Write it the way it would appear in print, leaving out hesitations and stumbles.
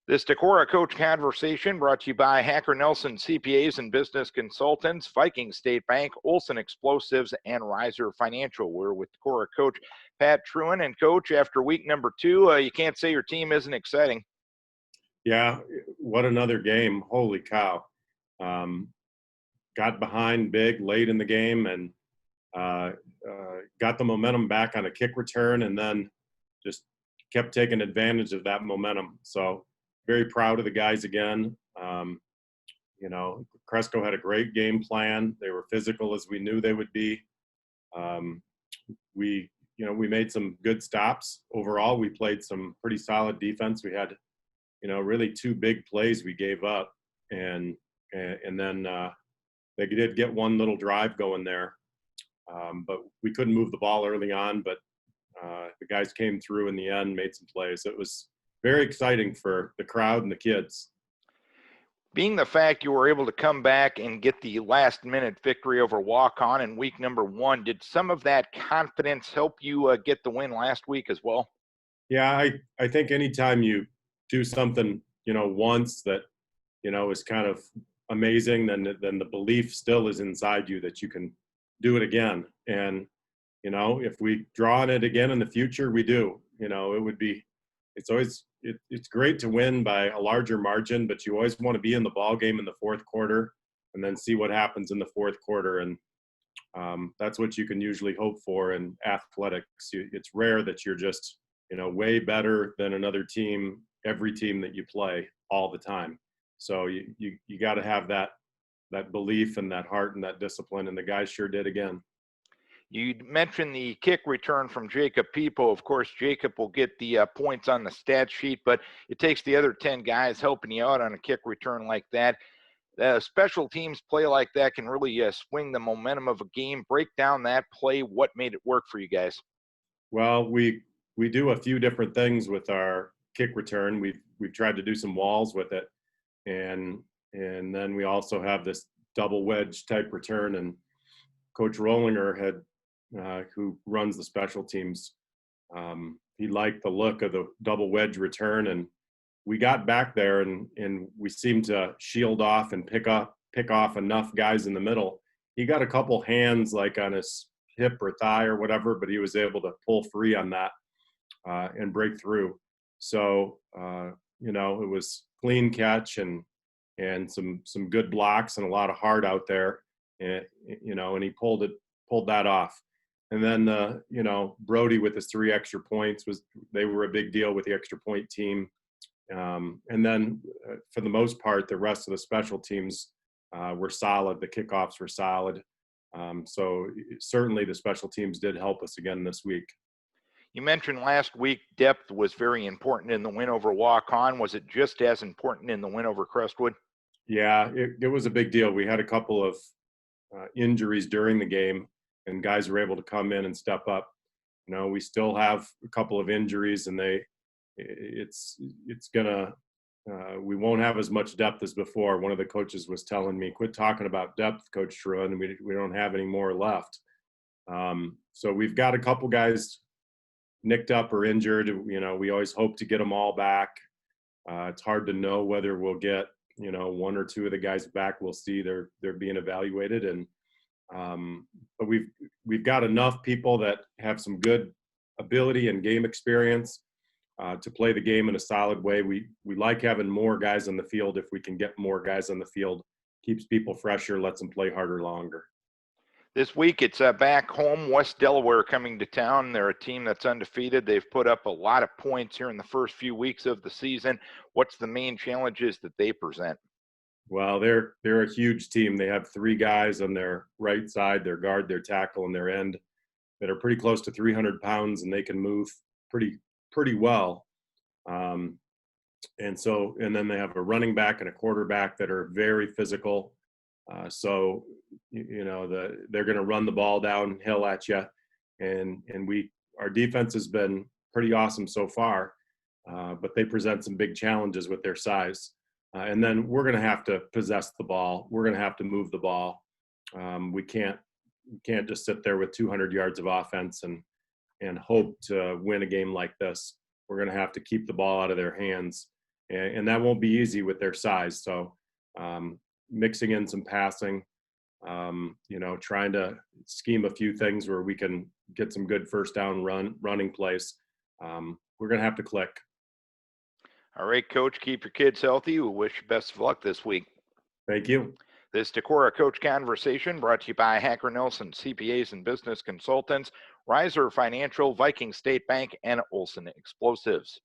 This Decorah Coach Conversation brought to you by Hacker Nelson CPAs and Business Consultants, Vikings State Bank, Olson Explosives, and Reiser Financial. We're with Decorah Coach Pat Trewin. And Coach, after week number 2, you can't say your team isn't exciting. Yeah, what another game. Holy cow. Got behind big late in the game and got the momentum back on a kick return and then just kept taking advantage of that momentum. So very proud of the guys again. Cresco had a great game plan. They were physical as we knew they would be. We made some good stops. Overall, we played some pretty solid defense. We had, really 2 big plays we gave up. And then they did get one little drive going there. But we couldn't move the ball early on, but the guys came through in the end, made some plays. It was very exciting for the crowd and the kids. Being the fact you were able to come back and get the last-minute victory over Walk-On in week number 1, did some of that confidence help you get the win last week as well? Yeah, I think anytime you do something, once that, is kind of amazing, then the belief still is inside you that you can do it again. And, if we draw on it again in the future, we do. It's great to win by a larger margin, but you always want to be in the ball game in the fourth quarter and then see what happens in the fourth quarter. And that's what you can usually hope for in athletics. It's rare that you're just, way better than another team, every team that you play all the time. So you got to have that belief and that heart and that discipline. And the guys sure did again. You mentioned the kick return from Jacob Peepo. Of course, Jacob will get the points on the stat sheet, but it takes the other 10 guys helping you out on a kick return like that. Special teams play like that can really swing the momentum of a game. Break down that play. What made it work for you guys? Well, we do a few different things with our kick return. We've tried to do some walls with it, and then we also have this double wedge type return. And Coach Rollinger had, who runs the special teams, he liked the look of the double wedge return, and we got back there and we seemed to shield off and pick off enough guys in the middle. He got a couple hands like on his hip or thigh or whatever, but he was able to pull free on that and break through. So it was clean catch and some good blocks and a lot of heart out there, and he pulled that off. And then Brody with his 3 extra points they were a big deal with the extra point team. And then for the most part, the rest of the special teams were solid. The kickoffs were solid. So certainly the special teams did help us again this week. You mentioned last week depth was very important in the win over Walk-On. Was it just as important in the win over Crestwood? Yeah, it was a big deal. We had a couple of injuries during the game, and guys were able to come in and step up. We still have a couple of injuries, and we won't have as much depth as before. One of the coaches was telling me, "Quit talking about depth, Coach Trewin, and we don't have any more left." So we've got a couple guys nicked up or injured. We always hope to get them all back. It's hard to know whether we'll get 1 or 2 of the guys back. We'll see. They're being evaluated, and but we've got enough people that have some good ability and game experience to play the game in a solid way. We like having more guys on the field. If we can get more guys on the field, keeps people fresher, lets them play harder longer. This week it's back home, West Delaware coming to town. They're a team that's undefeated. They've put up a lot of points here in the first few weeks of the season. What's the main challenges that they present? Well, they're a huge team. They have 3 guys on their right side, their guard, their tackle, and their end, that are pretty close to 300 pounds, and they can move pretty well. And then they have a running back and a quarterback that are very physical. So they're going to run the ball downhill at you, and our defense has been pretty awesome so far, but they present some big challenges with their size. And then we're going to have to possess the ball. We're going to have to move the ball. We can't just sit there with 200 yards of offense and hope to win a game like this. We're going to have to keep the ball out of their hands. and that won't be easy with their size. So mixing in some passing, trying to scheme a few things where we can get some good first down running plays. We're going to have to click. All right, Coach, keep your kids healthy. We wish you best of luck this week. Thank you. This Decorah Coach Conversation brought to you by Hacker Nelson, CPAs and Business Consultants, Reiser Financial, Vikings State Bank, and Olson Explosives.